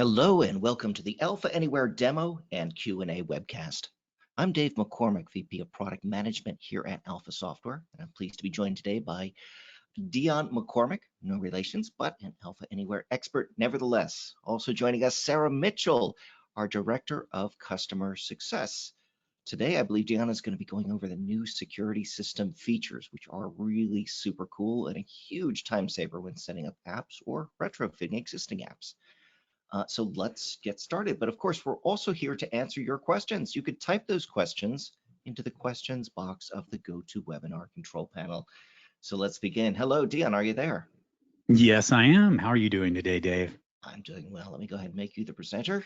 Hello and welcome to the Alpha Anywhere demo and Q&A webcast. I'm Dave McCormick, VP of Product Management here at Alpha Software, and I'm pleased to be joined today by Dion McCormick, no relations, but an Alpha Anywhere expert nevertheless. Also joining us, Sarah Mitchell, our Director of Customer Success. Today, I believe Dion is going to be going over the new security system features, which are really super cool and a huge time saver when setting up apps or retrofitting existing apps. So let's get started. But of course, we're also here to answer your questions. You could type those questions into the questions box of the GoToWebinar control panel. So let's begin. Hello, Dion, are you there? Yes, I am. How are you doing today, Dave? I'm doing well. Let me go ahead and make you the presenter.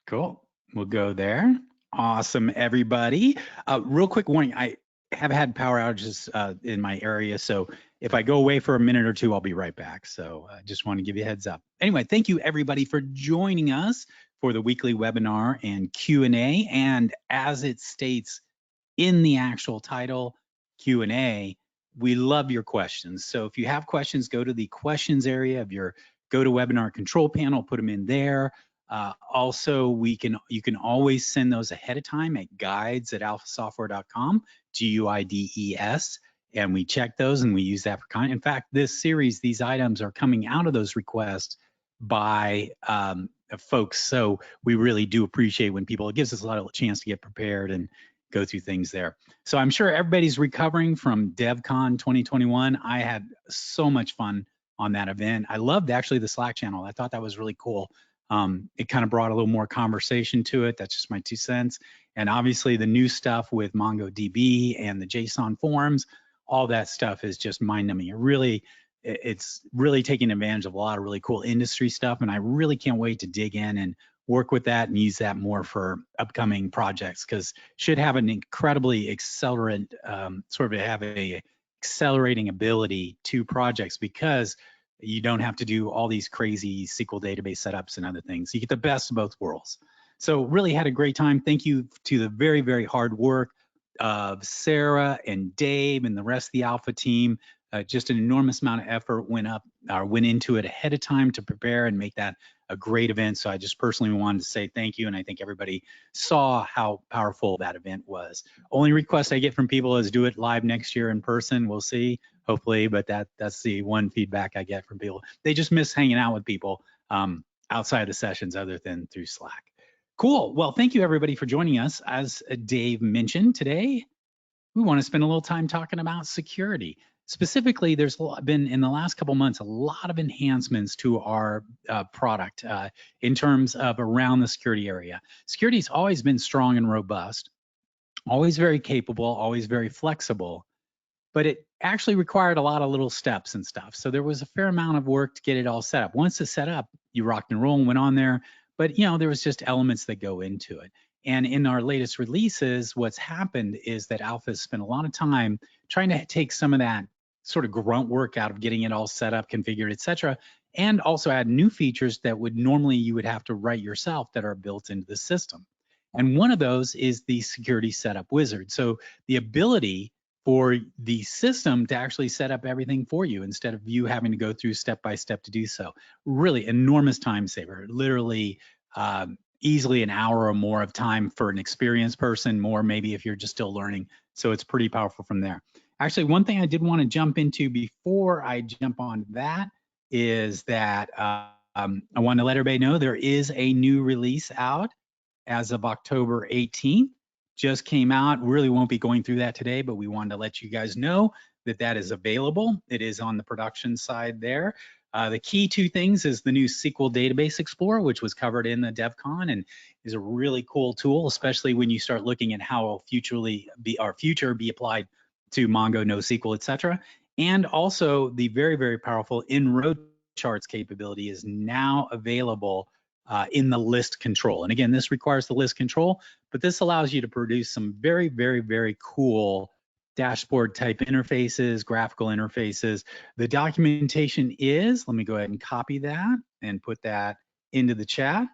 Cool. We'll go there. Awesome, everybody. Real quick warning, I have had power outages in my area, so if I go away for a minute or two, I'll be right back. So I just want to give you a heads up. Anyway, thank you everybody for joining us for the weekly webinar and Q&A. And as it states in the actual title, Q&A, we love your questions. So if you have questions, go to the questions area of your GoToWebinar control panel, put them in there. Also, you can always send those ahead of time at guides@alphasoftware.com, GUIDES, and we check those and we use that for content. In fact, this series, these items are coming out of those requests by folks. So we really do appreciate when people, it gives us a lot of chance to get prepared and go through things there. So I'm sure everybody's recovering from DevCon 2021. I had so much fun on that event. I loved actually the Slack channel. I thought that was really cool. It kind of brought a little more conversation to it. That's just my 2 cents. And obviously the new stuff with MongoDB and the JSON forms, all that stuff is just mind-numbing. It's really taking advantage of a lot of really cool industry stuff. And I really can't wait to dig in and work with that and use that more for upcoming projects, because should have an incredibly accelerant, accelerating ability to projects, because you don't have to do all these crazy SQL database setups and other things. You get the best of both worlds. So really had a great time. Thank you to the very, very hard work of Sarah and Dave and the rest of the Alpha team. Just an enormous amount of effort went into it ahead of time to prepare and make that a great event. So I just personally wanted to say thank you, and I think everybody saw how powerful that event was. Only request I get from people is do it live next year in person. We'll see, hopefully, but that's the one feedback I get from people. They just miss hanging out with people outside of the sessions other than through Slack. Cool. Well, thank you everybody for joining us. As Dave mentioned, today we want to spend a little time talking about security. Specifically, there's been in the last couple months a lot of enhancements to our product in terms of around the security area. Security's always been strong and robust, always very capable, always very flexible, but it actually required a lot of little steps and stuff. So there was a fair amount of work to get it all set up. Once it's set up, you rocked and rolled and went on there, but there was just elements that go into it. And in our latest releases, what's happened is that Alpha has spent a lot of time trying to take some of that sort of grunt work out of getting it all set up, configured, etc., and also add new features that would normally you would have to write yourself that are built into the system. And one of those is the security setup wizard. So the ability for the system to actually set up everything for you instead of you having to go through step by step to do so. Really enormous time saver, literally easily an hour or more of time for an experienced person, more maybe if you're just still learning. So it's pretty powerful from there. Actually, one thing I did want to jump into before I jump on that is that I want to let everybody know there is a new release out as of October 18th. Just came out. Really won't be going through that today, but we wanted to let you guys know that that is available. It is on the production side there. The key 2 things is the new SQL Database Explorer, which was covered in the DevCon and is a really cool tool, especially when you start looking at how it'll future be applied to Mongo, NoSQL, etc. And also the very, very powerful in-row charts capability is now available in the list control. And again, this requires the list control, but this allows you to produce some very, very, very cool dashboard type interfaces, graphical interfaces. The documentation is, let me go ahead and copy that and put that into the chat.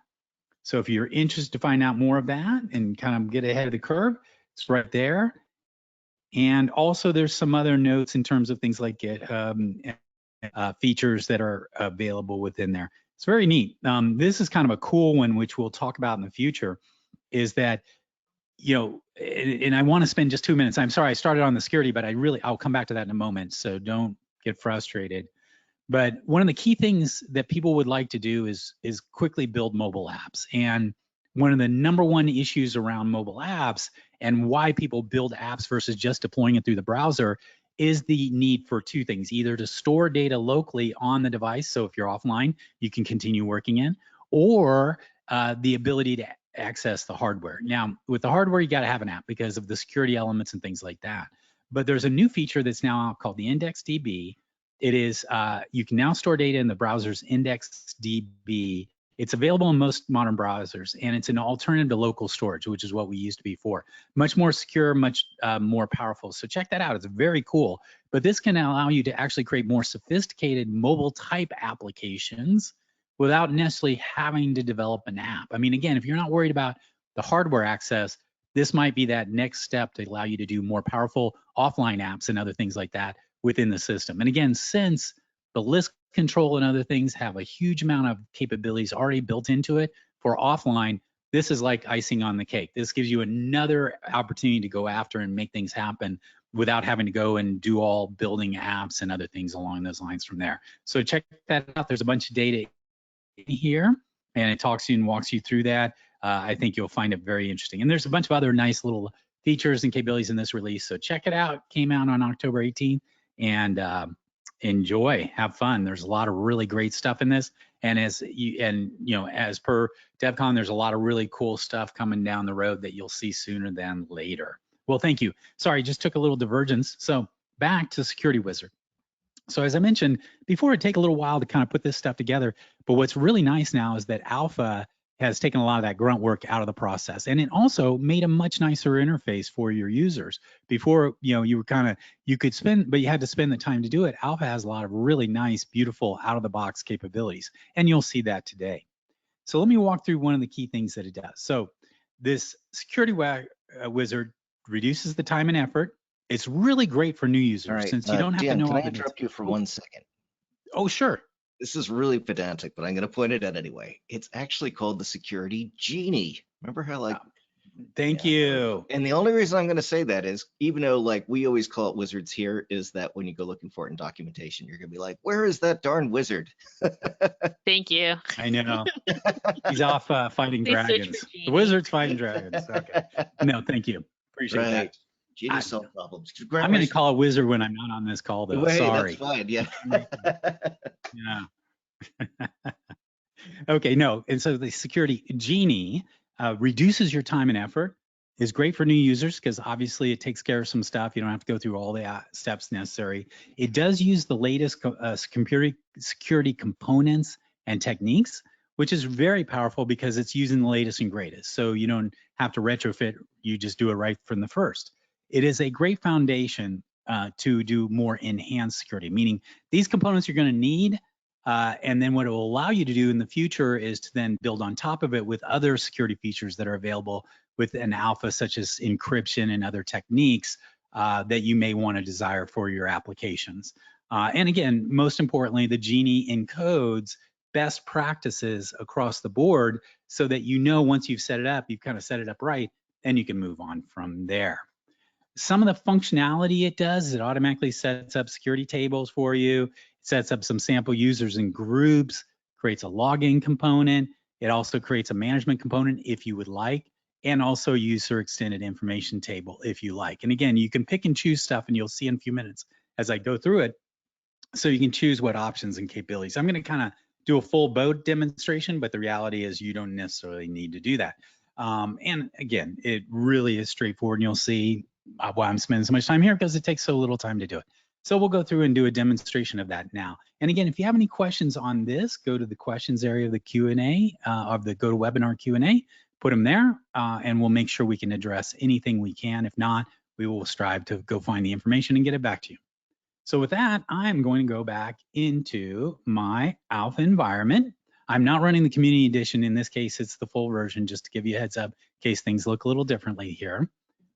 So if you're interested to find out more of that and kind of get ahead of the curve, it's right there. And also there's some other notes in terms of things like GitHub features that are available within there. It's very neat. This is kind of a cool one, which we'll talk about in the future, is that, and I want to spend just 2 minutes. I'm sorry I started on the security, but I'll come back to that in a moment, so don't get frustrated. But one of the key things that people would like to do is quickly build mobile apps. And one of the number one issues around mobile apps and why people build apps versus just deploying it through the browser is the need for two things: either to store data locally on the device, so if you're offline, you can continue working in, or the ability to access the hardware. Now, with the hardware, you got to have an app because of the security elements and things like that. But there's a new feature that's now out called the IndexedDB. It is, you can now store data in the browser's IndexedDB. It's available in most modern browsers, and it's an alternative to local storage, which is what we used to be before. Much more secure, much more powerful. So check that out. It's very cool. But this can allow you to actually create more sophisticated mobile type applications without necessarily having to develop an app. I mean, again, if you're not worried about the hardware access, this might be that next step to allow you to do more powerful offline apps and other things like that within the system. And again, since the list control and other things have a huge amount of capabilities already built into it for offline, this is like icing on the cake. This gives you another opportunity to go after and make things happen without having to go and do all building apps and other things along those lines from there. So check that out. There's a bunch of data here, and it talks to you and walks you through that. I think you'll find it very interesting. And there's a bunch of other nice little features and capabilities in this release. So check it out. It came out on October 18th, and enjoy, have fun. There's a lot of really great stuff in this. And as per DevCon, there's a lot of really cool stuff coming down the road that you'll see sooner than later. Well, thank you. Sorry, just took a little divergence. So back to Security Wizard. So as I mentioned before, it'd take a little while to kind of put this stuff together. But what's really nice now is that Alpha has taken a lot of that grunt work out of the process, and it also made a much nicer interface for your users. Before, you could spend, but you had to spend the time to do it. Alpha has a lot of really nice, beautiful out-of-the-box capabilities, and you'll see that today. So let me walk through one of the key things that it does. So this Security Wizard reduces the time and effort. It's really great for new users. Right. Since you don't have Dan, to know. can I interrupt you for 1 second? Oh, sure. This is really pedantic, but I'm going to point it out anyway. It's actually called the Security Genie. Remember how Thank you. And the only reason I'm going to say that is, even though we always call it wizards here, is that when you go looking for it in documentation, you're going to be like, where is that darn wizard? Thank you. I know. He's off fighting dragons. The wizard's fighting dragons. Okay. No, thank you. Appreciate that. Genie solve problems. I'm going to call a wizard when I'm not on this call, though. Sorry. That's fine. Yeah. Yeah. Okay, no. And so the Security Genie reduces your time and effort, is great for new users because obviously it takes care of some stuff. You don't have to go through all the steps necessary. It does use the latest security components and techniques, which is very powerful because it's using the latest and greatest. So you don't have to retrofit, you just do it right from the first. It is a great foundation to do more enhanced security, meaning these components you're going to need, and then what it will allow you to do in the future is to then build on top of it with other security features that are available with an alpha, such as encryption and other techniques that you may want to desire for your applications. And again, most importantly, the Genie encodes best practices across the board so that once you've set it up, you've kind of set it up right, and you can move on from there. Some of the functionality it does is it automatically sets up security tables for you. It sets up some sample users and groups, creates a login component. It also creates a management component if you would like, and also user extended information table if you like. And again, you can pick and choose stuff, and you'll see in a few minutes as I go through it. So you can choose what options and capabilities. I'm going to kind of do a full boat demonstration, but the reality is you don't necessarily need to do that. And again, it really is straightforward, and you'll see why I'm spending so much time here, because it takes so little time to do it. So we'll go through and do a demonstration of that now. And again, if you have any questions on this, go to the questions area of the Q&A, of the GoToWebinar Q&A, put them there, and we'll make sure we can address anything we can. If not, we will strive to go find the information and get it back to you. So with that, I'm going to go back into my Alpha environment. I'm not running the community edition. In this case, it's the full version, just to give you a heads up in case things look a little differently here.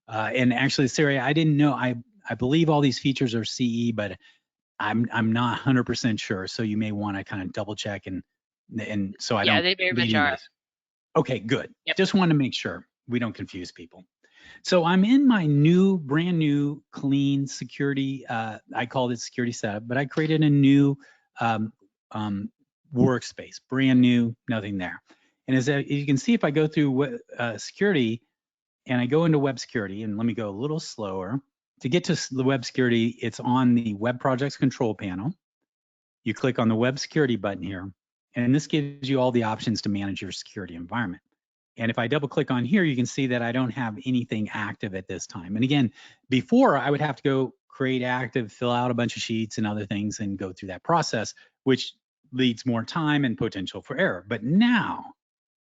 And actually, Siri, I didn't know, I believe all these features are CE, but I'm not 100% sure. So you may want to kind of double check and And so I Yeah, don't. they very much do are. this. Okay, good. Yep. Just want to make sure we don't confuse people. So I'm in my brand new, clean security. I called it security setup, but I created a new um, workspace, brand new, nothing there. And as you can see, if I go through security and I go into web security, and let me go a little slower. To get to the web security, it's on the web projects control panel. You click on the web security button here, and this gives you all the options to manage your security environment. And if I double click on here, you can see that I don't have anything active at this time. And again, before I would have to go create active, fill out a bunch of sheets and other things and go through that process, which leads more time and potential for error. But now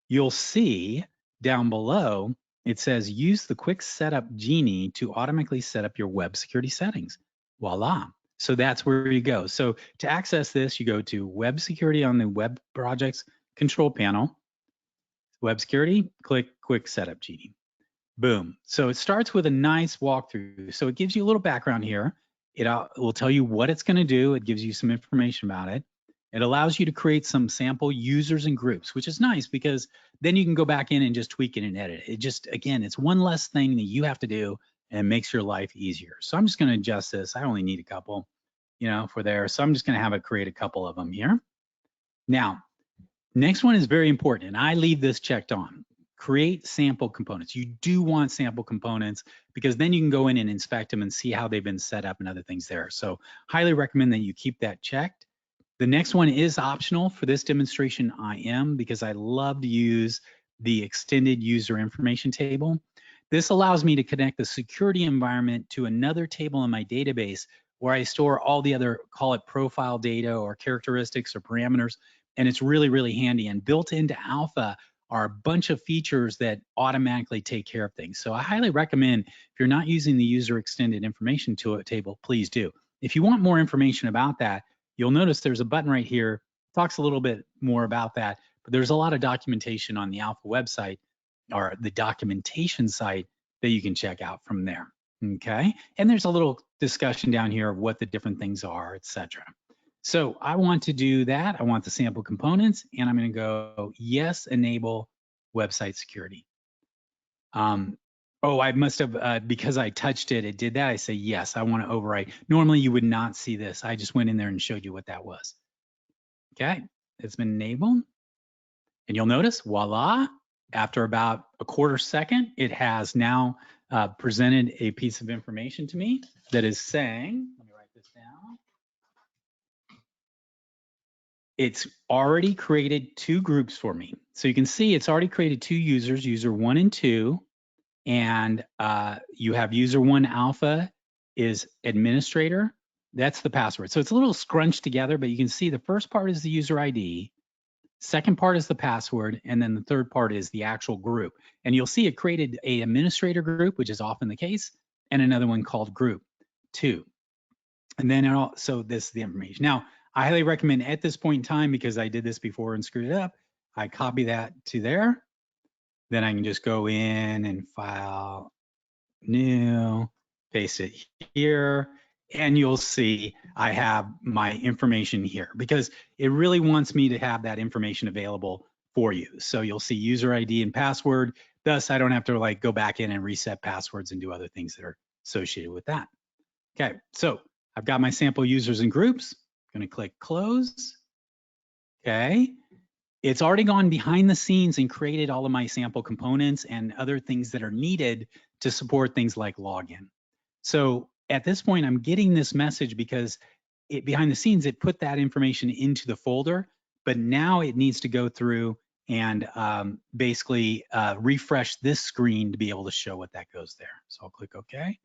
you'll see down below, it says use the quick setup genie to automatically set up your web security settings. Voila. So that's where you go. So to access this, you go to web security on the web projects control panel. Web security, click quick setup genie. Boom. So it starts with a nice walkthrough. So it gives you a little background here. It will tell you what it's going to do. It gives you some information about it. It allows you to create some sample users and groups, which is nice because then you can go back in and just tweak it and edit it. It just, again, it's one less thing that you have to do and it makes your life easier. So I'm just going to adjust this. I only need a couple, for there. So I'm just going to have it create a couple of them here. Now, next one is very important, and I leave this checked on. Create sample components. You do want sample components because then you can go in and inspect them and see how they've been set up and other things there. So highly recommend that you keep that checked. The next one is optional. For this demonstration, I am, because I love to use the extended user information table. This allows me to connect the security environment to another table in my database where I store all the other, call it profile data or characteristics or parameters. And it's really, really handy. And built into Alpha are a bunch of features that automatically take care of things. So I highly recommend, if you're not using the user extended information table, please do. If you want more information about that, you'll notice there's a button right here, talks a little bit more about that, but there's a lot of documentation on the Alpha website or the documentation site that you can check out from there, okay? And there's a little discussion down here of what the different things are, etc. So I want to do that. I want the sample components, and I'm going to go yes, enable website security. Oh, I must have, because I touched it, it did that. I say, yes, I want to overwrite. Normally you would not see this. I just went in there and showed you what that was. Okay, it's been enabled. And you'll notice, voila, after about a quarter second, it has now presented a piece of information to me that is saying, let me write this down. It's already created two groups for me. So you can see it's already created two users, user 1 and 2. And you have user 1 alpha is administrator. That's the password. So it's a little scrunched together, but you can see the first part is the user ID. Second part is the password. And then the third part is the actual group. And you'll see it created a administrator group, which is often the case, and another one called group 2. And then so this is the information. Now, I highly recommend at this point in time, because I did this before and screwed it up, I copy that to there. Then I can just go in and file new, paste it here, and you'll see I have my information here because it really wants me to have that information available for you. So you'll see user ID and password. Thus, I don't have to go back in and reset passwords and do other things that are associated with that. Okay, so I've got my sample users and groups. I'm going to click close. Okay. It's already gone behind the scenes and created all of my sample components and other things that are needed to support things like login. So at this point, I'm getting this message because behind the scenes, it put that information into the folder, but now it needs to go through and basically refresh this screen to be able to show what that goes there. So I'll click OK.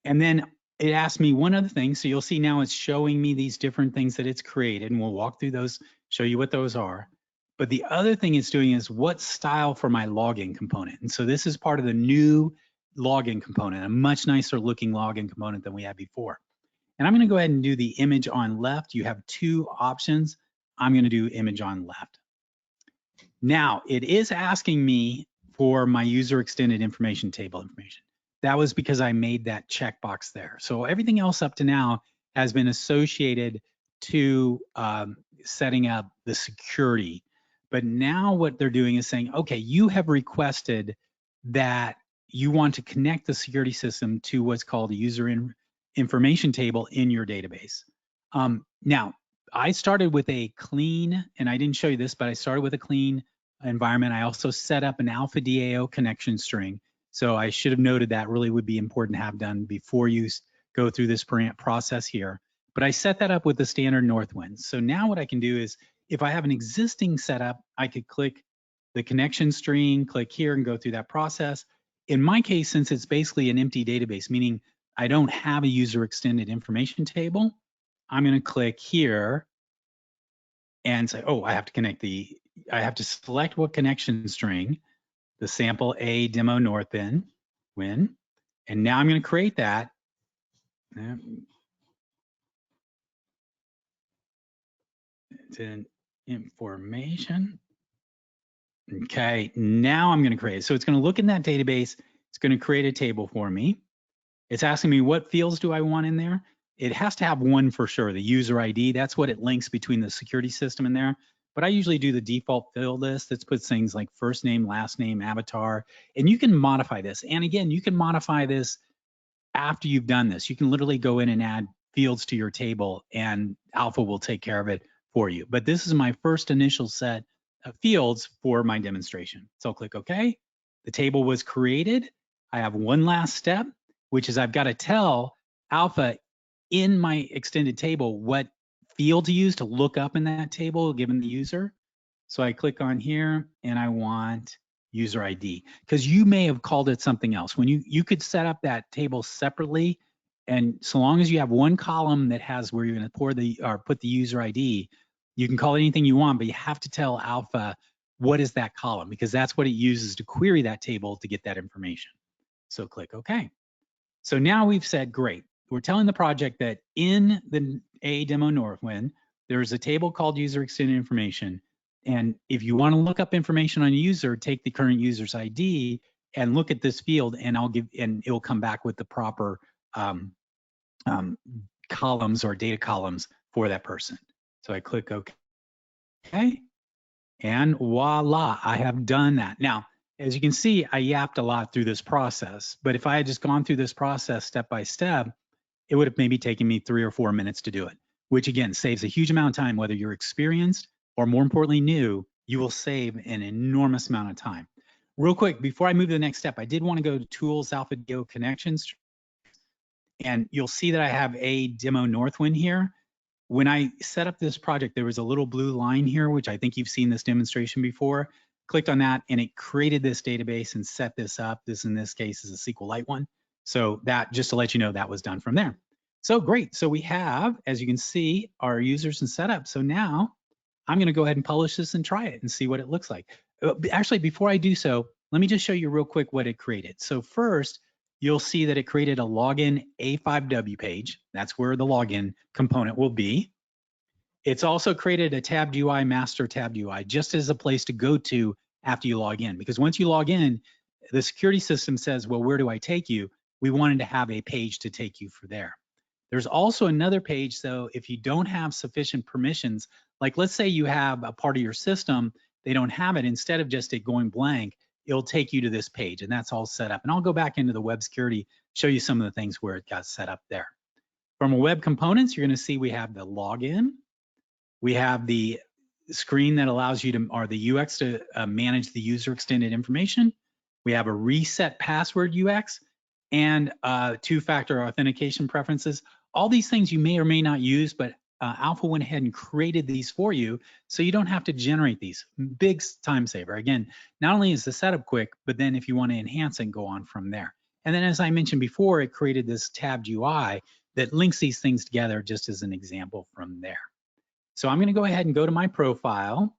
And then it asked me one other thing. So you'll see now it's showing me these different things that it's created, and we'll walk through those, show you what those are. But the other thing it's doing is what style for my login component. And so this is part of the new login component, a much nicer looking login component than we had before. And I'm going to go ahead and do the image on left. You have two options. I'm going to do image on left. Now it is asking me for my user extended information table information. That was because I made that checkbox there. So everything else up to now has been associated to setting up the security. But now what they're doing is saying, okay, you have requested that you want to connect the security system to what's called a user information table in your database. Now, I started with a clean, and I didn't show you this, but I started with a clean environment. I also set up an alpha DAO connection string. So I should have noted that really would be important to have done before you go through this process here. But I set that up with the standard Northwind. So now what I can do is, if I have an existing setup, I could click the connection string, click here and go through that process. In my case, since it's basically an empty database, meaning I don't have a user extended information table, I'm going to click here and say, oh, I have to select what connection string, the sample A demo Northwind, and now I'm going to create that. It's an information. Okay, now I'm going to create it. So it's going to look in that database. It's going to create a table for me. It's asking me what fields do I want in there. It has to have one for sure, the user ID. That's what it links between the security system in there. But I usually do the default field list that puts things like first name, last name, avatar, and you can modify this. And again, you can modify this after you've done this. You can literally go in and add fields to your table and Alpha will take care of it for you. But this is my first initial set of fields for my demonstration. So I'll click OK. The table was created. I have one last step, which is I've got to tell Alpha in my extended table what field to use to look up in that table given the user. So I click on here and I want user ID, because you may have called it something else. When you could set up that table separately, and so long as you have one column that has where you're going to put the user ID, you can call it anything you want, but you have to tell Alpha what is that column, because that's what it uses to query that table to get that information. So click OK. So now we've said, great. We're telling the project that in the A demo Northwind, there's a table called user extended information. And if you want to look up information on a user, take the current user's ID and look at this field, and it will come back with the proper columns or data columns for that person. So I click OK, and voila, I have done that. Now, as you can see, I yapped a lot through this process, but if I had just gone through this process step by step, it would have maybe taken me 3 or 4 minutes to do it, which again saves a huge amount of time. Whether you're experienced or more importantly new, you will save an enormous amount of time. Real quick, before I move to the next step, I did want to go to Tools, Alpha DAO Connections, and you'll see that I have a demo Northwind here. When I set up this project, there was a little blue line here, which I think you've seen this demonstration before. Clicked on that and it created this database and set this up. This in this case is a SQLite one. So that, just to let you know, that was done from there. So great. So we have, as you can see, our users and setup. So now I'm going to go ahead and publish this and try it and see what it looks like. Actually, before I do so, let me just show you real quick what it created. So first, you'll see that it created a login A5W page. That's where the login component will be. It's also created a tabbed UI, master tabbed UI, just as a place to go to after you log in. Because once you log in, the security system says, well, where do I take you? We wanted to have a page to take you for there. There's also another page, so if you don't have sufficient permissions, like let's say you have a part of your system, they don't have it, instead of just it going blank, it'll take you to this page, and that's all set up. And I'll go back into the web security, show you some of the things where it got set up there. From a web components, you're gonna see we have the login, we have the screen that allows you to, or the UX to manage the user extended information. We have a reset password UX and two-factor authentication preferences. All these things you may or may not use, but Alpha went ahead and created these for you, so you don't have to generate these. Big time saver. Again, not only is the setup quick, but then if you want to enhance and go on from there. And then as I mentioned before, it created this tabbed UI that links these things together, just as an example from there. So I'm going to go ahead and go to my profile.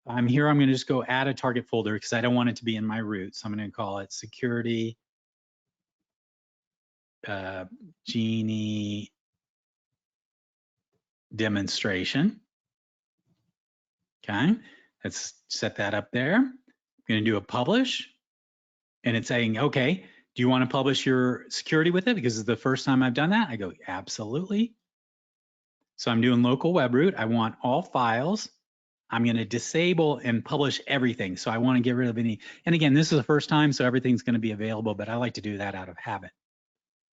I'm here, I'm going to just go add a target folder because I don't want it to be in my root. So I'm going to call it Security Genie demonstration. Okay, let's set that up there. I'm going to do a publish, and it's saying, okay, do you want to publish your security with it? Because it's the first time I've done that. I go, absolutely. So I'm doing local web root. I want all files. I'm going to disable and publish everything. So I want to get rid of any, and again, this is the first time, so everything's going to be available, but I like to do that out of habit.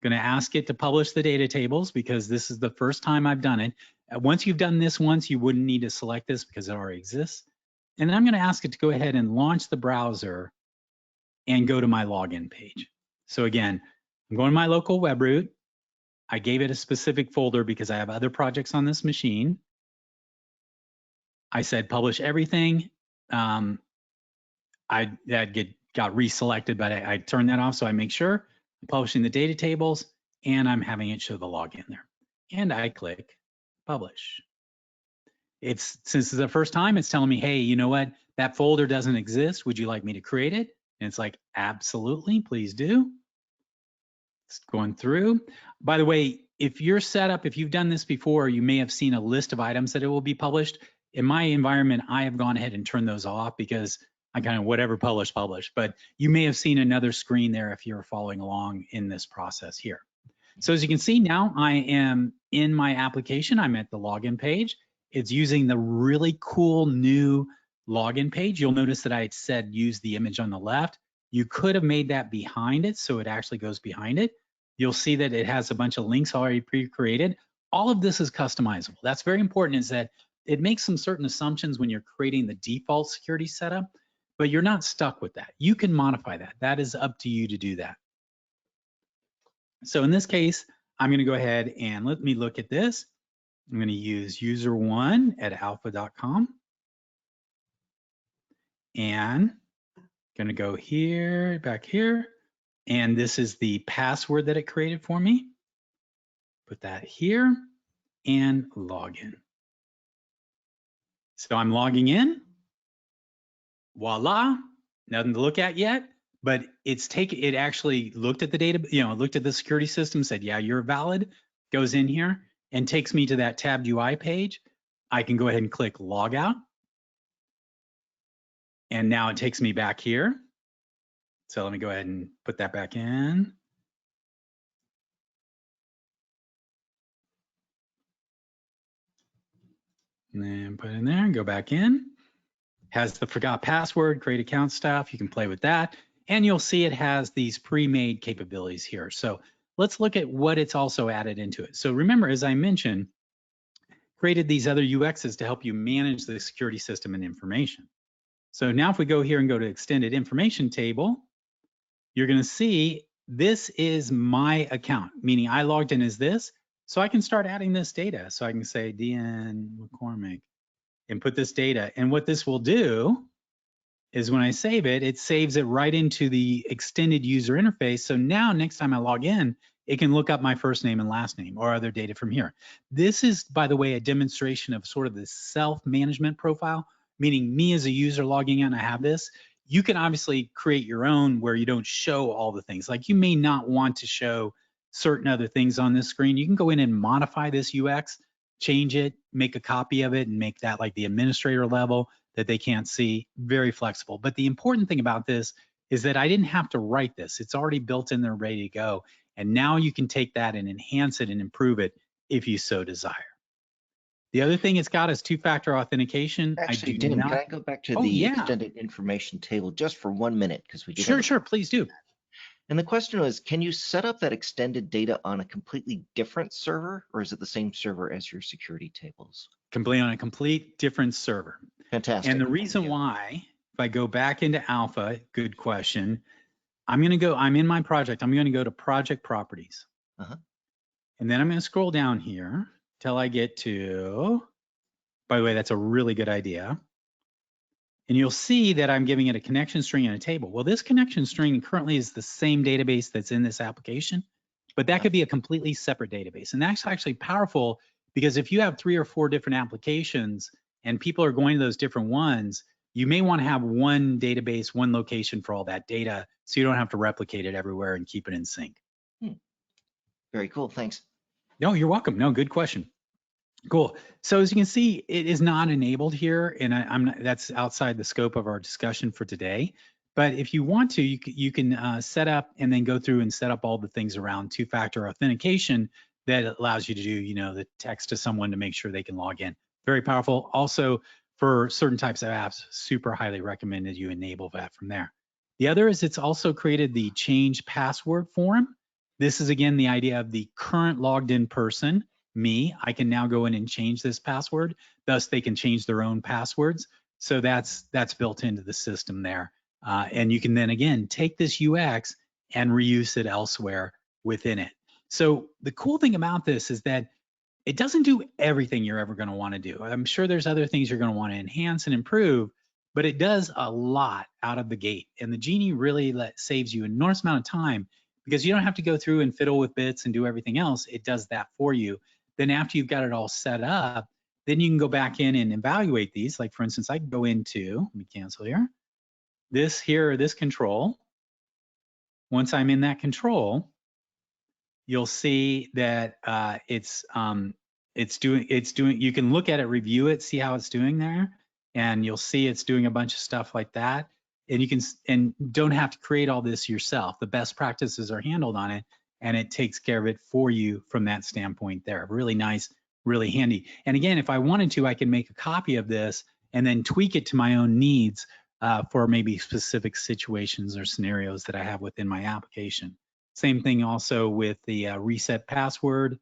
Going to ask it to publish the data tables because this is the first time I've done it. Once you've done this once, you wouldn't need to select this because it already exists. And then I'm going to ask it to go ahead and launch the browser and go to my login page. So again, I'm going to my local web root. I gave it a specific folder because I have other projects on this machine. I said publish everything. That got reselected, but I turned that off, so I make sure I'm publishing the data tables and I'm having it show the login there. And I click publish. Since it's the first time, it's telling me, hey, you know what? That folder doesn't exist. Would you like me to create it? And it's like, absolutely, please do. It's going through. By the way, if you're set up, if you've done this before, you may have seen a list of items that it will be published. In my environment, I have gone ahead and turned those off because I kind of whatever publish. But you may have seen another screen there if you're following along in this process here. So as you can see now, I am in my application. I'm at the login page. It's using the really cool new login page. You'll notice that I had said use the image on the left. You could have made that behind it, so it actually goes behind it. You'll see that it has a bunch of links already pre-created. All of this is customizable. That's very important, is that it makes some certain assumptions when you're creating the default security setup, but you're not stuck with that. You can modify that. That is up to you to do that. So in this case, I'm going to go ahead and let me look at this. I'm going to use user1@alpha.com. And going to go here, back here. And this is the password that it created for me. Put that here and log in. So I'm logging in. Voila, nothing to look at yet, but it actually looked at the data, looked at the security system, said, yeah, you're valid, goes in here and takes me to that tabbed UI page. I can go ahead and click log out. And now it takes me back here. So let me go ahead and put that back in. And then put it in there and go back in. Has the forgot password, create account stuff. You can play with that. And you'll see it has these pre-made capabilities here. So let's look at what it's also added into it. So remember, as I mentioned, created these other UXs to help you manage the security system and information. So now if we go here and go to extended information table, you're going to see this is my account, meaning I logged in as this. So I can start adding this data. So I can say Dion McCormick and put this data. And what this will do is when I save it, it saves it right into the extended user interface. So now next time I log in, it can look up my first name and last name or other data from here. This is, by the way, a demonstration of sort of the self-management profile, meaning me as a user logging in, I have this. You can obviously create your own where you don't show all the things. Like you may not want to show certain other things on this screen. You can go in and modify this UX, change it, make a copy of it, and make that like the administrator level that they can't see. Very flexible. But the important thing about this is that I didn't have to write this. It's already built in there, ready to go. And now you can take that and enhance it and improve it if you so desire. The other thing it's got is two-factor authentication. Actually, Dim, can I go back to the extended information table just for 1 minute? Because we Sure, please do. And the question was, can you set up that extended data on a completely different server, or is it the same server as your security tables? Completely on a complete different server. Fantastic. And the reason why, if I go back into Alpha, good question, I'm in my project, I'm going to go to project properties. And then I'm going to scroll down here till I get to, by the way, that's a really good idea. And you'll see that I'm giving it a connection string and a table. Well, this connection string currently is the same database that's in this application, but that could be a completely separate database. And that's actually powerful because if you have 3 or 4 different applications and people are going to those different ones, you may want to have one database, one location for all that data, so you don't have to replicate it everywhere and keep it in sync. Very cool, thanks. No, you're welcome. No, good question. Cool. So as you can see, it is not enabled here, and that's outside the scope of our discussion for today. But if you want to, you can set up and then go through and set up all the things around two-factor authentication that allows you to do, the text to someone to make sure they can log in. Very powerful. Also, for certain types of apps, super highly recommended you enable that from there. The other is it's also created the change password form. This is, again, the idea of the current logged in person, me. I can now go in and change this password. Thus, they can change their own passwords. So that's built into the system there. And you can then, again, take this UX and reuse it elsewhere within it. So the cool thing about this is that it doesn't do everything you're ever going to want to do. I'm sure there's other things you're going to want to enhance and improve, but it does a lot out of the gate. And the Genie really saves you an enormous amount of time because you don't have to go through and fiddle with bits and do everything else. It does that for you. Then after you've got it all set up, then you can go back in and evaluate these. Like, for instance, I can go into, let me cancel here, this control. Once I'm in that control, you'll see that it's doing, you can look at it, review it, see how it's doing there. And you'll see it's doing a bunch of stuff like that. And you can, and don't have to create all this yourself. The best practices are handled on it and it takes care of it for you from that standpoint there. Really nice, really handy. And again, if I wanted to, I can make a copy of this and then tweak it to my own needs for maybe specific situations or scenarios that I have within my application. Same thing also with the reset password.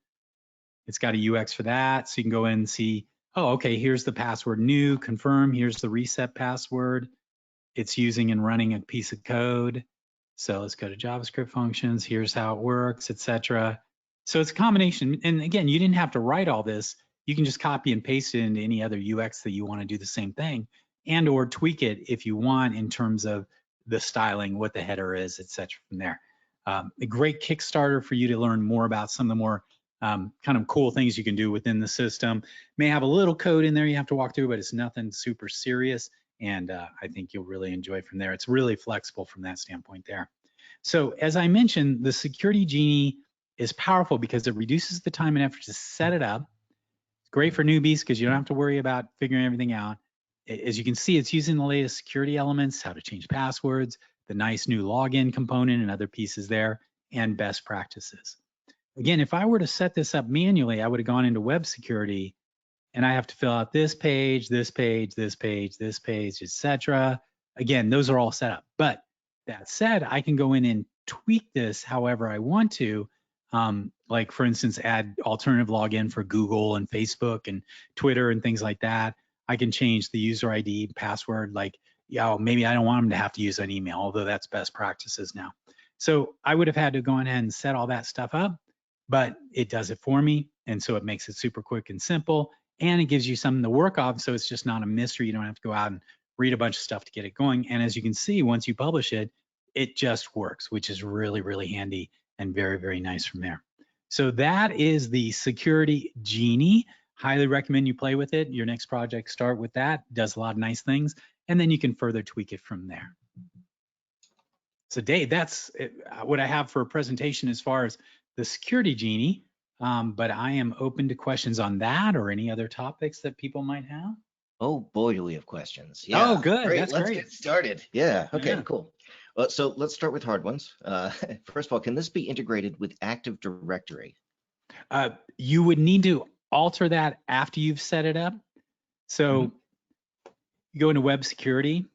It's got a UX for that. So you can go in and see, oh, okay, here's the password new, confirm, here's the reset password. It's using and running a piece of code. So let's go to JavaScript functions. Here's how it works, etc. So it's a combination. And again, you didn't have to write all this. You can just copy and paste it into any other UX that you want to do the same thing, and or tweak it if you want in terms of the styling, what the header is, etc. from there. A great Kickstarter for you to learn more about some of the more kind of cool things you can do within the system. May have a little code in there you have to walk through, but it's nothing super serious. And I think you'll really enjoy from there. It's really flexible from that standpoint there. So as I mentioned, the Security Genie is powerful because it reduces the time and effort to set it up. It's great for newbies because you don't have to worry about figuring everything out. As you can see, it's using the latest security elements, how to change passwords, the nice new login component and other pieces there, and best practices. Again, if I were to set this up manually, I would have gone into web security and I have to fill out this page, this page, this page, this page, etc. Again, those are all set up. But that said, I can go in and tweak this however I want to. Like for instance, add alternative login for Google and Facebook and Twitter and things like that. I can change the user ID, password, like, maybe I don't want them to have to use an email, although that's best practices now. So I would have had to go ahead and set all that stuff up, but it does it for me. And so it makes it super quick and simple. And it gives you something to work off. So it's just not a mystery. You don't have to go out and read a bunch of stuff to get it going. And as you can see, once you publish it, it just works, which is really, really handy and very, very nice from there. So that is the Security Genie. Highly recommend you play with it. Your next project, start with that. Does a lot of nice things. And then you can further tweak it from there. So Dave, that's what I have for a presentation as far as the Security Genie. But I am open to questions on that or any other topics that people might have. Oh boy, do we have questions. Yeah. Oh, good. Great. That's Let's great. get started. Yeah. Okay, Yeah. cool. Well, so let's start with hard ones. First of all, can this be integrated with Active Directory? You would need to alter that after you've set it up. So you go into web security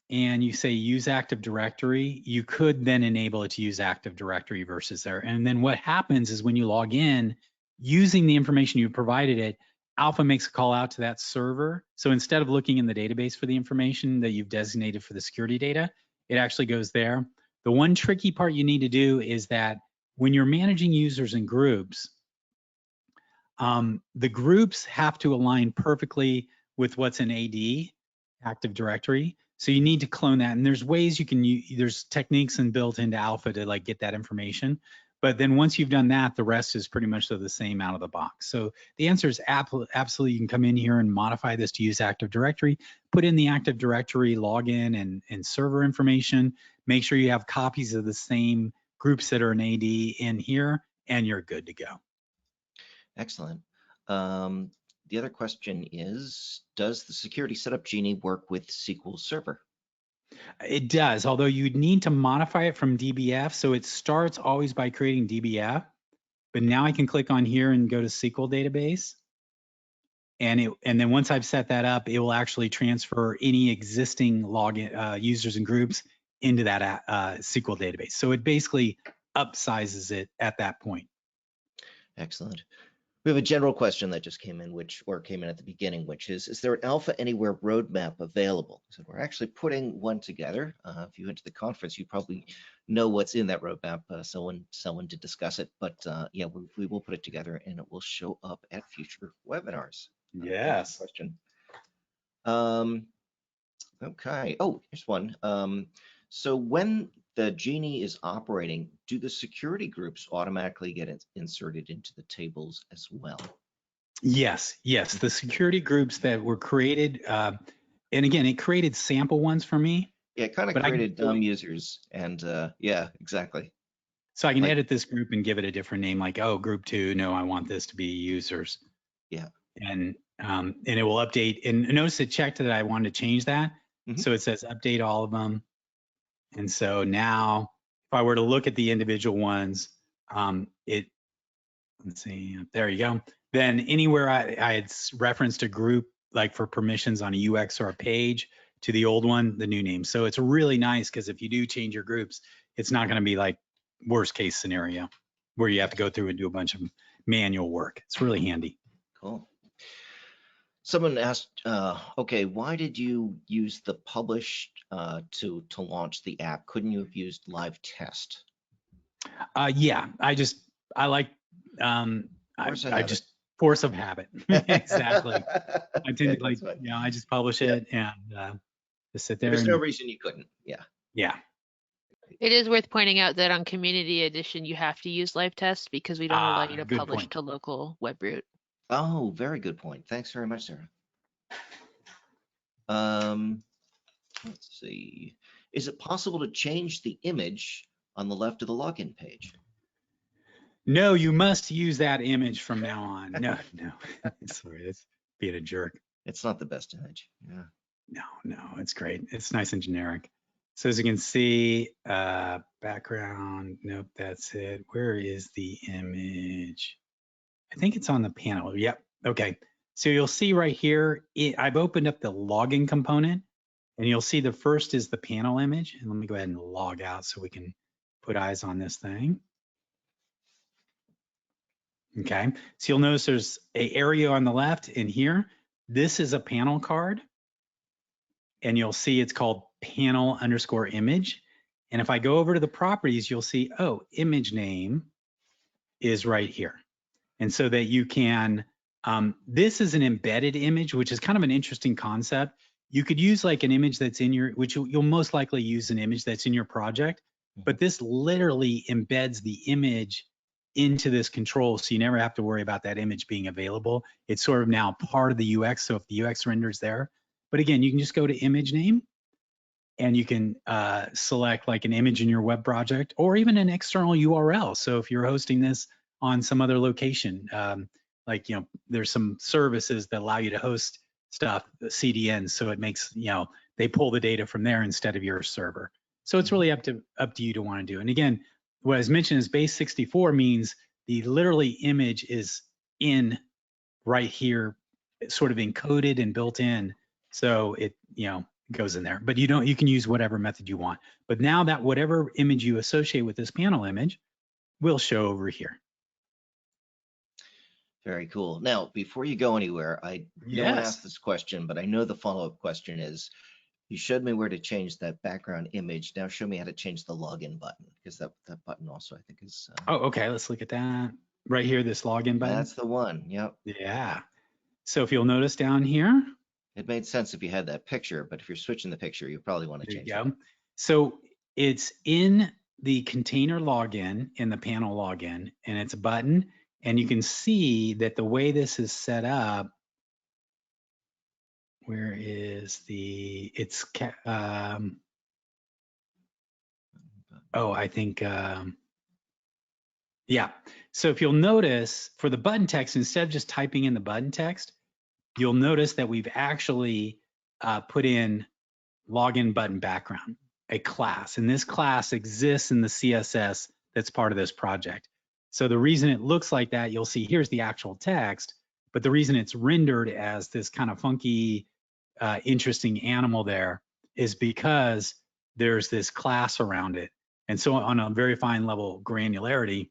and you say use Active Directory, you could then enable it to use Active Directory versus there. And then what happens is when you log in, using the information you provided it, Alpha makes a call out to that server. So instead of looking in the database for the information that you've designated for the security data, it actually goes there. The one tricky part you need to do is that when you're managing users in groups, the groups have to align perfectly with what's in AD, Active Directory. So you need to clone that. And there's ways you can use, there's techniques and built into Alpha to like get that information. But then once you've done that, the rest is pretty much the same out of the box. So the answer is absolutely, you can come in here and modify this to use Active Directory, put in the Active Directory login and server information, make sure you have copies of the same groups that are in AD in here, and you're good to go. Excellent. The other question is, does the Security Setup Genie work with SQL Server? It does, although you'd need to modify it from DBF. So it starts always by creating DBF, but now I can click on here and go to SQL database. And then once I've set that up, it will actually transfer any existing login users and groups into that SQL database. So it basically upsizes it at that point. Excellent. We have a general question that just came in, came in at the beginning, which is there an Alpha Anywhere roadmap available? So we're actually putting one together. If you went to the conference, you probably know what's in that roadmap. Someone did discuss it, but yeah, we will put it together and it will show up at future webinars. Yes. Question. Okay. Oh, here's one. So when the Genie is operating, do the security groups automatically get inserted into the tables as well? Yes. The security groups that were created, and again, it created sample ones for me. Yeah, it kind of created dumb users, and yeah, exactly. So I can edit this group and give it a different name, like, oh, group 2, no, I want this to be users. Yeah. And it will update. And notice it checked that I wanted to change that. So it says update all of them. And so now if I were to look at the individual ones, let's see, there you go. Then anywhere I had referenced a group, like for permissions on a UX or a page, to the old one, the new name. So it's really nice because if you do change your groups, it's not going to be like worst case scenario where you have to go through and do a bunch of manual work. It's really handy. Cool. Someone asked, okay, why did you use the publish to launch the app? Couldn't you have used live test? Yeah, I like I just force of habit. Exactly. I tend to like, I just publish it and just sit there. There's no reason you couldn't. Yeah. Yeah. It is worth pointing out that on Community Edition, you have to use live test because we don't allow you to publish to local web root. Oh, very good point. Thanks very much, Sarah. Let's see. Is it possible to change the image on the left of the login page? No, you must use that image from now on. No. Sorry, that's being a jerk. It's not the best image. Yeah. No, it's great. It's nice and generic. So as you can see, background, nope, that's it. Where is the image? I think it's on the panel. Yep. Okay. So you'll see right here, I've opened up the login component and you'll see the first is the panel image. And let me go ahead and log out so we can put eyes on this thing. Okay. So you'll notice there's an area on the left in here. This is a panel card. And you'll see it's called panel_image. And if I go over to the properties, you'll see, oh, image name is right here. And so that you can, this is an embedded image, which is kind of an interesting concept. You could use like an image that's in your, which you'll most likely use an image that's in your project, but this literally embeds the image into this control. So you never have to worry about that image being available. It's sort of now part of the UX. So if the UX renders there, but again, you can just go to image name and you can select like an image in your web project or even an external URL. So if you're hosting this on some other location, like, there's some services that allow you to host stuff, CDNs. So it makes, they pull the data from there instead of your server. So it's really up to you to want to do. And again, what I was mentioning is base 64 means the literally image is in right here, sort of encoded and built in. So it, goes in there, but you can use whatever method you want. But now that whatever image you associate with this panel image will show over here. Very cool. Now, before you go anywhere, no one asked this question, but I know the follow-up question is, you showed me where to change that background image. Now show me how to change the login button, because that button also, I think, is. Oh, okay. Let's look at that. Right here, this login button. That's the one. Yep. Yeah. So if you'll notice down here. It made sense if you had that picture, but if you're switching the picture, you probably want to change it. So it's in the container login, in the panel login, and it's a button. And you can see that the way this is set up, where is the, it's, I think, yeah. So if you'll notice for the button text, instead of just typing in the button text, you'll notice that we've actually put in login button background, a class. And this class exists in the CSS that's part of this project. So the reason it looks like that, you'll see here's the actual text, but the reason it's rendered as this kind of funky, interesting animal there is because there's this class around it. And so on a very fine level granularity,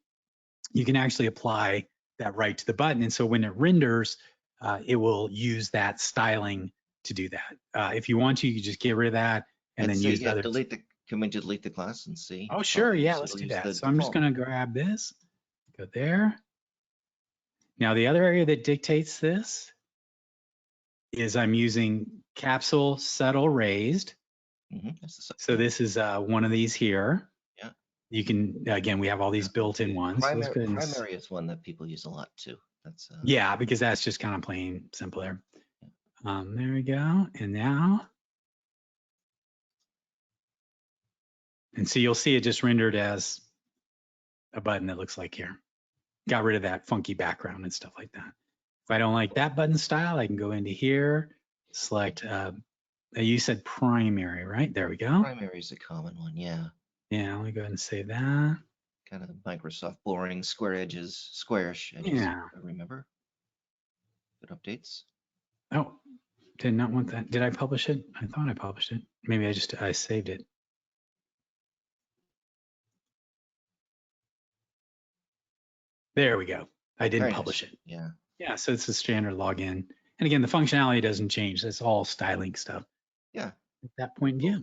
you can actually apply that right to the button. And so when it renders, it will use that styling to do that. If you want to, you can just get rid of that and then so use other. Can we delete the class and see? Oh, sure. Yeah, so let's do it'll that. use So the I'm just default. going to grab this, go there. Now, the other area that dictates this is I'm using capsule settle raised. So this is one of these here. Yeah. You can, again, we have all these built-in ones. Primary is one that people use a lot too. That's yeah, because that's just kind of plain simpler. There we go. And now, and so you'll see it just rendered as a button that looks like here. Got rid of that funky background and stuff like that. If I don't like that button style, I can go into here, select, you said primary, right? There we go. Primary is a common one, yeah. Yeah, let me go ahead and save that. Kind of Microsoft boring squarish edges. Yeah. I remember. Good updates. Oh, did not want that. Did I publish it? I thought I published it. Maybe I saved it. There we go. I didn't publish it. Yeah. Yeah, so it's a standard login. And again, the functionality doesn't change. It's all styling stuff. Yeah. At that point, yeah.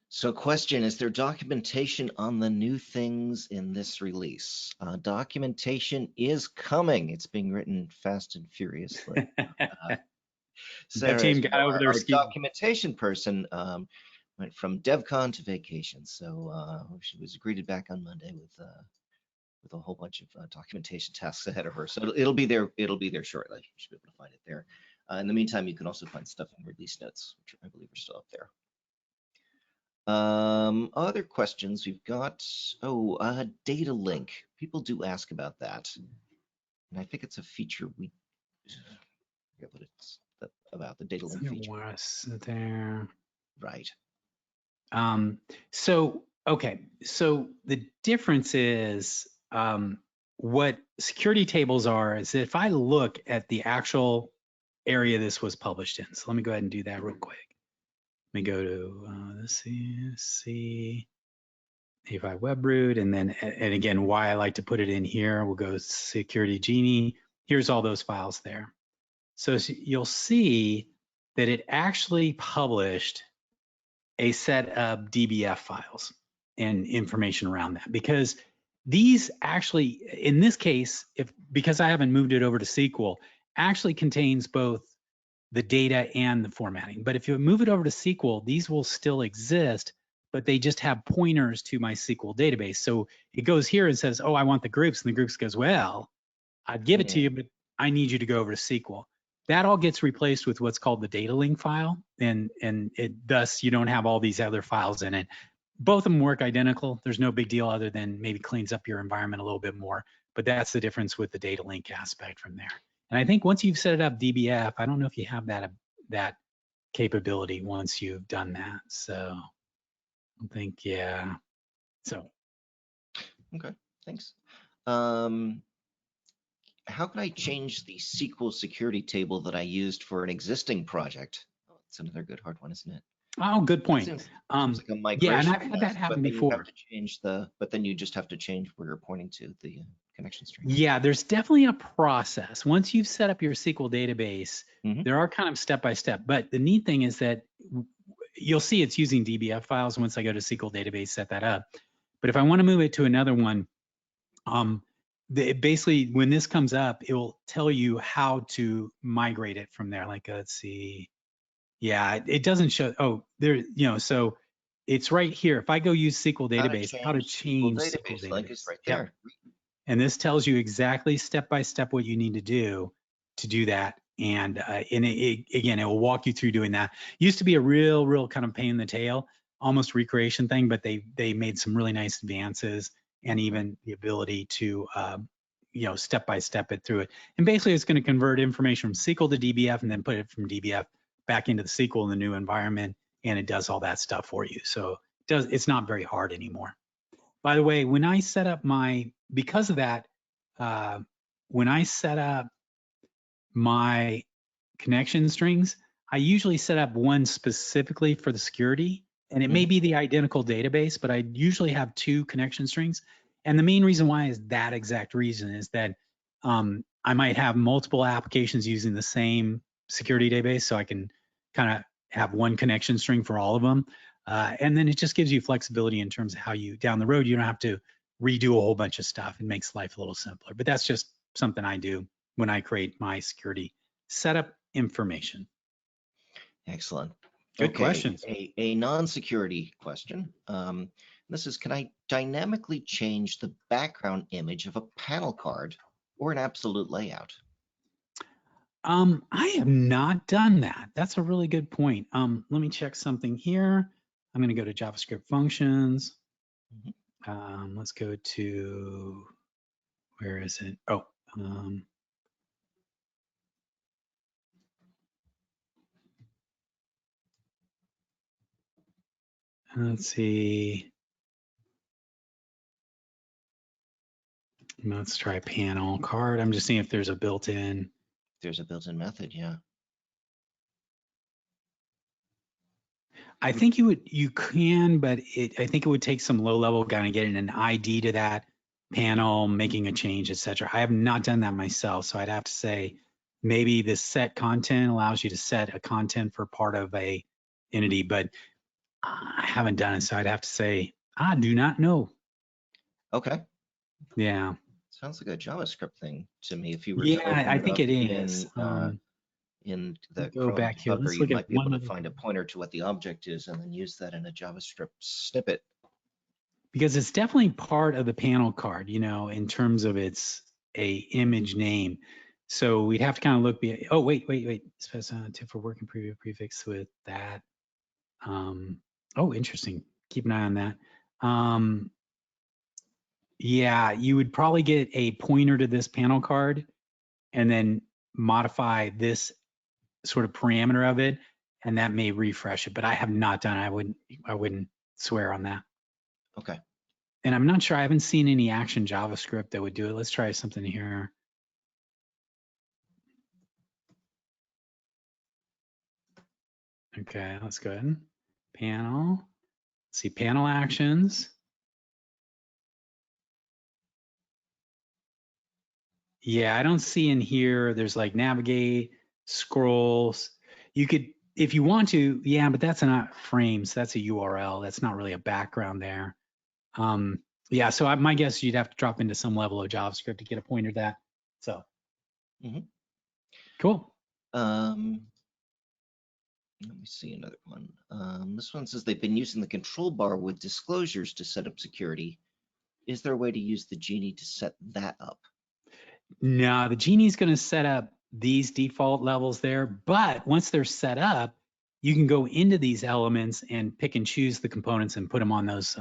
So question, is there documentation on the new things in this release? Documentation is coming. It's being written fast and furiously. Sarah, team got over their our ski. documentation person went from DevCon to vacation. So she was greeted back on Monday with a whole bunch of documentation tasks ahead of her. So it'll be there. It'll be there shortly. You should be able to find it there. In the meantime, you can also find stuff in release notes, which I believe are still up there. Other questions we've got. Datalink. People do ask about that, and I think it's a feature we forget what it's about, the Datalink feature. There. Right. So the difference is what security tables are is if I look at the actual area this was published in. So let me go ahead and do that real quick. Let me go to let's see if I web root, and then and again, why I like to put it in here, we'll go Security Genie. Here's all those files there. So you'll see that it actually published a set of DBF files and information around that, because these actually, in this case, because I haven't moved it over to SQL, actually contains both the data and the formatting. But if you move it over to SQL, these will still exist, but they just have pointers to my SQL database. So it goes here and says, oh, I want the groups. And the groups goes, well, I'd give it to you, but I need you to go over to SQL. That all gets replaced with what's called the Datalink file. And thus you don't have all these other files in it. Both of them work identical. There's no big deal other than maybe cleans up your environment a little bit more. But that's the difference with the Datalink aspect from there. And I think once you've set it up DBF, I don't know if you have that capability once you've done that. So I think, yeah. So. Okay, thanks. How can I change the SQL security table that I used for an existing project? Oh, it's another good hard one, isn't it? Oh, good point. Seems like a migration. Yeah, and I've had that happen before. You have to change but then you just have to change where you're pointing to the connection string. Yeah, there's definitely a process. Once you've set up your SQL database, there are kind of step-by-step. But the neat thing is that you'll see it's using DBF files once I go to SQL database, set that up. But if I want to move it to another one, basically when this comes up, it will tell you how to migrate it from there. Like, let's see. Yeah, it doesn't show. Oh, there, so it's right here. If I go use SQL database, how to change SQL database. Link is right there. Yep. And this tells you exactly step by step what you need to do that. And again, it will walk you through doing that. Used to be a real kind of pain in the tail, almost recreation thing, but they made some really nice advances, and even the ability to step by step it through it. And basically, it's going to convert information from SQL to DBF and then put it from DBF back into the SQL in the new environment, and it does all that stuff for you. So it's not very hard anymore. by the way, when I set up because of that, when I set up my connection strings, I usually set up one specifically for the security, and it may be the identical database, but I usually have 2 connection strings. And the main reason why is that exact reason is that I might have multiple applications using the same security database, so I can kind of have one connection string for all of them. And then it just gives you flexibility in terms of how you, down the road, you don't have to redo a whole bunch of stuff. It makes life a little simpler. But that's just something I do when I create my security setup information. Excellent. Good questions. A non-security question. This is, can I dynamically change the background image of a panel card or an absolute layout? I have not done that. That's a really good point. Let me check something here. I'm going to go to JavaScript functions. Let's go to, where is it? Oh, let's see. Let's try panel card. I'm just seeing if there's a built-in. There's a built-in method, yeah. I think you can, but I think it would take some low-level kind of getting an ID to that panel, making a change, etc. I have not done that myself, so I'd have to say maybe the set content allows you to set a content for part of a entity, but I haven't done it, so I'd have to say I do not know. Okay. Yeah. Sounds like a JavaScript thing to me. If you were yeah, to open I think up it is. in the go Chrome back here. debugger, Let's you look at might be able to find a pointer to what the object is and then use that in a JavaScript snippet. Because it's definitely part of the panel card, you know, in terms of its a image name. So we'd have to kind of look. Oh, wait. Specify tip for working preview prefix with that. Oh, interesting. Keep an eye on that. Yeah, you would probably get a pointer to this panel card and then modify this sort of parameter of it, and that may refresh it. But I have not done. I wouldn't swear on that. Okay. And I'm not sure. I haven't seen any action JavaScript that would do it. Let's try something here. Okay, let's go ahead. Panel. Let's see, panel actions. Yeah, I don't see in here. There's like navigate, scrolls. You could, if you want to, yeah, but that's not frames. That's a URL. That's not really a background there. Yeah, so my guess is you'd have to drop into some level of JavaScript to get a pointer to that. So, cool. Let me see another one. This one says they've been using the control bar with disclosures to set up security. Is there a way to use the Genie to set that up? No, the Genie's going to set up these default levels there, but once they're set up, you can go into these elements and pick and choose the components and put them on those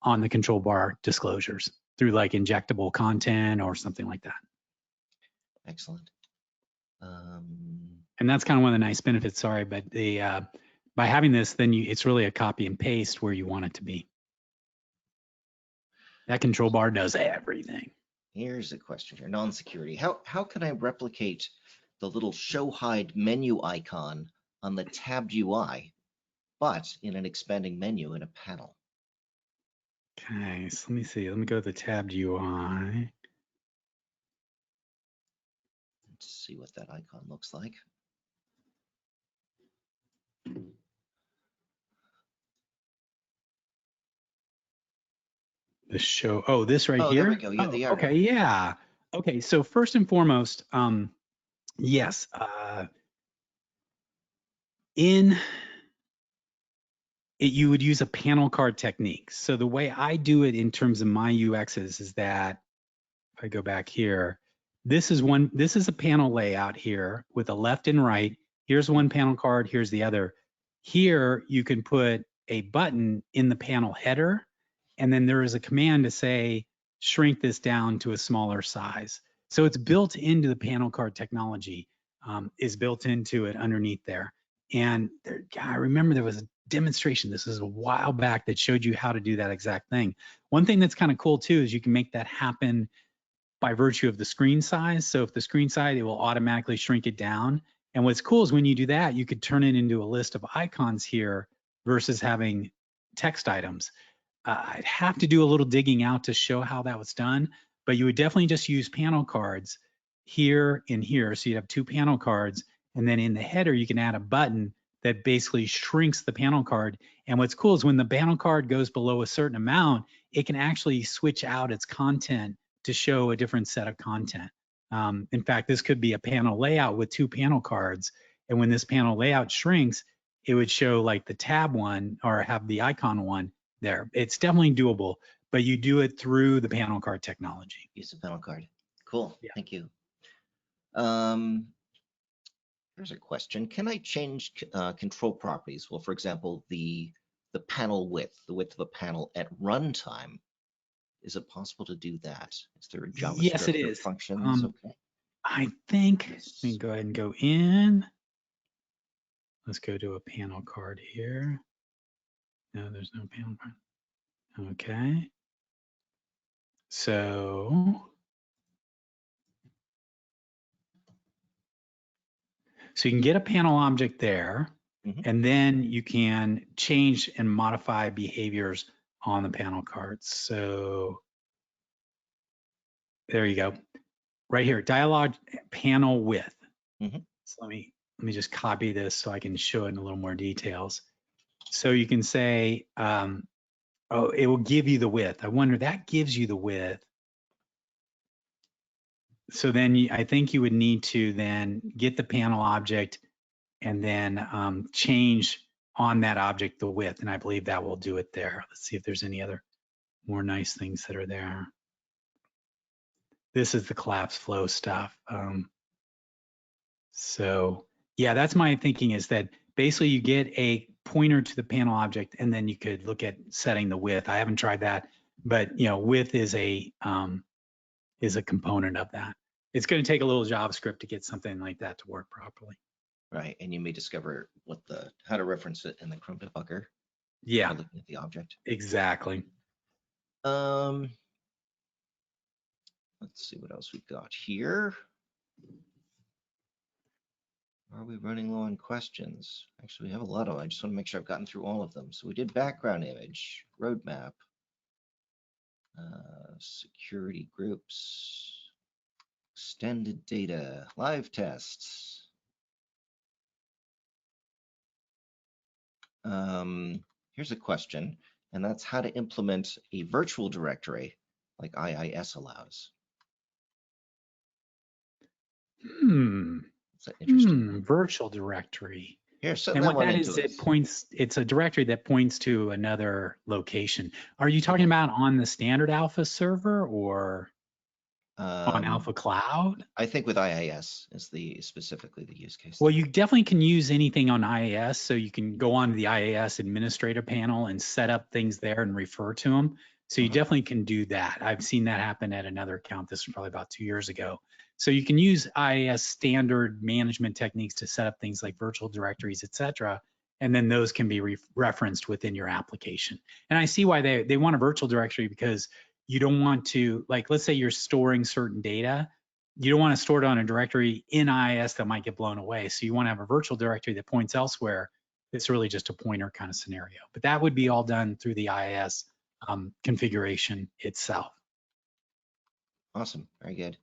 on the control bar disclosures through like injectable content or something like that. Excellent. And that's kind of one of the nice benefits. Sorry, but the by having this, then it's really a copy and paste where you want it to be. That control bar does everything. Here's a question here, non-security. How can I replicate the little show hide menu icon on the tabbed UI, but in an expanding menu in a panel? Okay, so let me see. Let me go to the tabbed UI. Let's see what that icon looks like. The show. Oh, this right here. There we go. Yeah, the arrow. Okay, yeah. Okay, so first and foremost, yes, you would use a panel card technique. So the way I do it in terms of my UXs is that if I go back here, this is a panel layout here with a left and right. Here's one panel card, here's the other. Here you can put a button in the panel header, and then there is a command to say, shrink this down to a smaller size. So it's built into the panel card technology, is built into it underneath there. And there, I remember there was a demonstration, this is a while back, that showed you how to do that exact thing. One thing that's kind of cool too is you can make that happen by virtue of the screen size. So if the screen size, it will automatically shrink it down. And what's cool is when you do that, you could turn it into a list of icons here versus having text items. I'd have to do a little digging out to show how that was done, but you would definitely just use panel cards here and here. So you'd have 2 panel cards, and then in the header, you can add a button that basically shrinks the panel card. And what's cool is when the panel card goes below a certain amount, it can actually switch out its content to show a different set of content. In fact, this could be a panel layout with 2 panel cards. And when this panel layout shrinks, it would show like the tab one or have the icon one there. It's definitely doable, but you do it through the panel card technology. Use the panel card. Cool. Yeah. Thank you. Here's a question. Can I change control properties? Well, for example, the panel width, the width of a panel at runtime. Is it possible to do that? Is there a JavaScript Yes, it is. functions? Okay. I think, let me go ahead and go in. Let's go to a panel card here. No, there's no panel card. Okay. So you can get a panel object there, and then you can change and modify behaviors on the panel cards. So there you go. Right here, dialog panel width. So let me just copy this so I can show it in a little more details. So you can say, oh, it will give you the width. I wonder, that gives you the width. So then I think you would need to then get the panel object and then change on that object the width. And I believe that will do it there. Let's see if there's any other more nice things that are there. This is the collapse flow stuff. So yeah, that's my thinking, is that basically you get a pointer to the panel object and then you could look at setting the width. I haven't tried that, but width is a component of that. It's going to take a little JavaScript to get something like that to work properly. Right, and you may discover how to reference it in the Chrome debugger. Yeah, looking at the object. Exactly. Let's see what else we've got here. Are we running low on questions? Actually, we have a lot of them. I just want to make sure I've gotten through all of them. So we did background image, roadmap, security groups, extended data, live tests. Here's a question, and that's how to implement a virtual directory like IIS allows. Is that interesting? Virtual directory. Here, and what that is, it's a directory that points to another location. Are you talking about on the standard Alpha server or on Alpha Cloud? I think with IIS is specifically the use case. Well, you definitely can use anything on IIS. So you can go on to the IIS administrator panel and set up things there and refer to them. So you definitely can do that. I've seen that happen at another account. This was probably about 2 years ago. So you can use IIS standard management techniques to set up things like virtual directories, et cetera. And then those can be referenced within your application. And I see why they want a virtual directory, because you don't want to, like, let's say you're storing certain data. You don't want to store it on a directory in IIS that might get blown away. So you want to have a virtual directory that points elsewhere. It's really just a pointer kind of scenario. But that would be all done through the IIS configuration itself. Awesome, very good.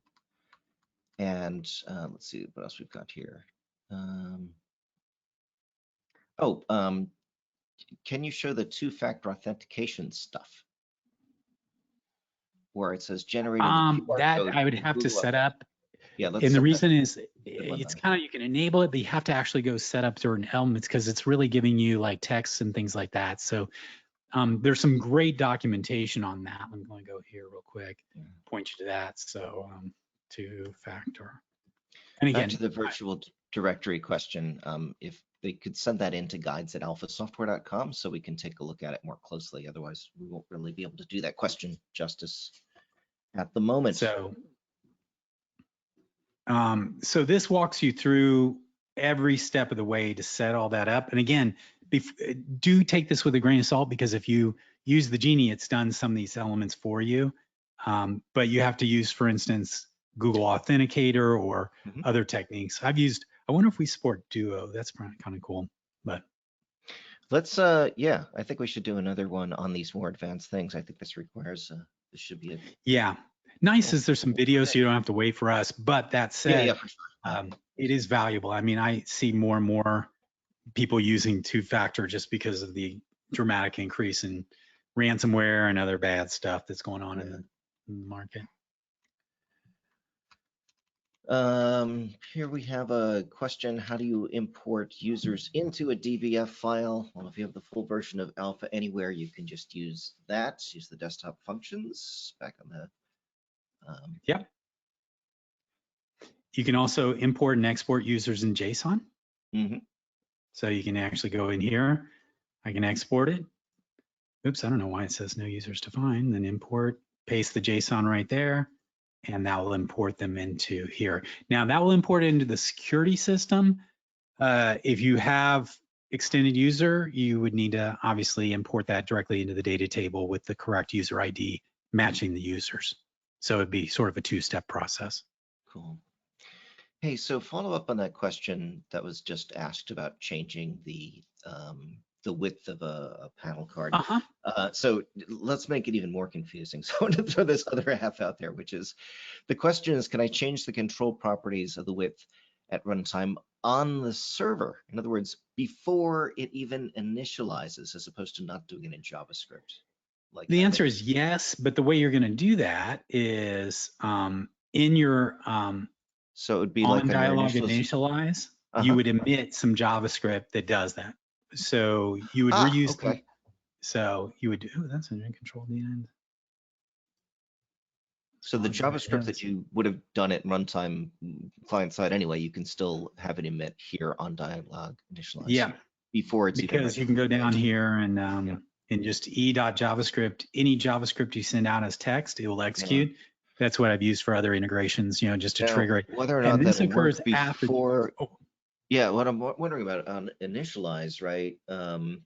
And let's see what else we've got here. Can you show the two-factor authentication stuff where it says generating that code I would have to set up? Yeah, and the reason is it's kind of, you can enable it, but you have to actually go set up certain elements because it's really giving you like text and things like that. So there's some great documentation on that. I'm going to go here real quick, point you to that. So two-factor. And again, back to the virtual directory question, if they could send that into guides@alphasoftware.com so we can take a look at it more closely. Otherwise, we won't really be able to do that question justice at the moment. So this walks you through every step of the way to set all that up. And again, do take this with a grain of salt, because if you use the Genie, it's done some of these elements for you. But you have to use, for instance, Google Authenticator or other techniques. I wonder if we support Duo. That's kind of cool. But let's, yeah, I think we should do another one on these more advanced things. I think this requires, this should be a. Yeah. Nice is there's some videos, so you don't have to wait for us. But that said, for sure. It is valuable. I mean, I see more and more people using two-factor just because of the dramatic increase in ransomware and other bad stuff that's going on in the market. Here we have a question. How do you import users into a DVF file? Well, if you have the full version of Alpha Anywhere, you can just use that. Use the desktop functions back on the. Yep. You can also import and export users in JSON. So you can actually go in here. I can export it. Oops, I don't know why it says no users defined. Then import, paste the JSON right there, and that will import them into here. Now that will import it into the security system. If you have extended user, you would need to obviously import that directly into the data table with the correct user ID matching the users. So it'd be sort of a two-step process. Cool. Hey, so follow up on that question that was just asked about changing the width of a panel card. So let's make it even more confusing. So I want to throw this other half out there, which is the question is, can I change the control properties of the width at runtime on the server? In other words, before it even initializes, as opposed to not doing it in JavaScript. Like the answer is yes, but the way you're going to do that is in your so it would be on like dialog initialize, you would emit some JavaScript that does that. So you would reuse them. So you would do, oh, that's an control at the end. So the JavaScript that you would have done at runtime client side anyway, you can still have it emit here on dialog initialize. Yeah. Before it's because you can go down here and just e.javascript, any JavaScript you send out as text, it will execute. That's what I've used for other integrations, you know, just to trigger it. Whether or not this that occurs before. After, yeah, what I'm wondering about on initialize, right? Because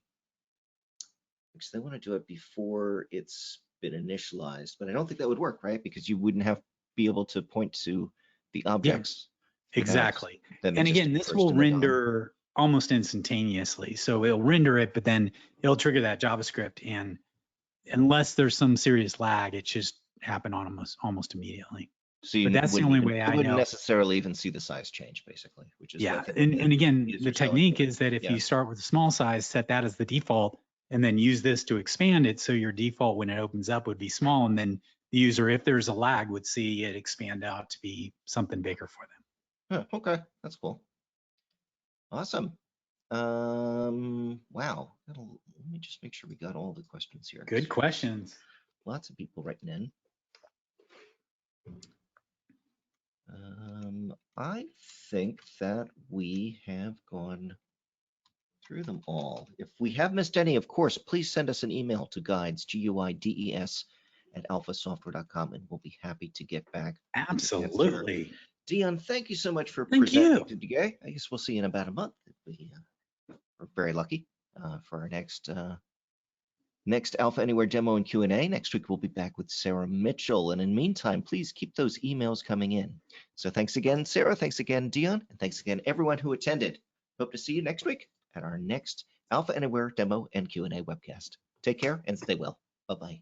they want to do it before it's been initialized, but I don't think that would work, right? Because you wouldn't be able to point to the objects. Yeah, exactly. And again, this will render almost instantaneously. So it'll render it, but then it'll trigger that JavaScript, and unless there's some serious lag, it just happen on almost immediately. So but that's the only way I know. You wouldn't necessarily even see the size change, basically, which is and again, the technique is that if you start with a small size, set that as the default, and then use this to expand it, so your default when it opens up would be small, and then the user, if there's a lag, would see it expand out to be something bigger for them. Okay, that's cool. Awesome. Wow. Let me just make sure we got all the questions here. Good questions. Lots of people writing in. I think that we have gone through them all. If we have missed any, of course, please send us an email to guides, GUIDES, @alphasoftware.com, and we'll be happy to get back. Absolutely. Dion, thank you so much for presenting today. I guess we'll see you in about a month. We're very lucky for our next Alpha Anywhere demo and Q&A. Next week, we'll be back with Sarah Mitchell. And in the meantime, please keep those emails coming in. So thanks again, Sarah. Thanks again, Dion. And thanks again, everyone who attended. Hope to see you next week at our next Alpha Anywhere demo and Q&A webcast. Take care and stay well. Bye-bye.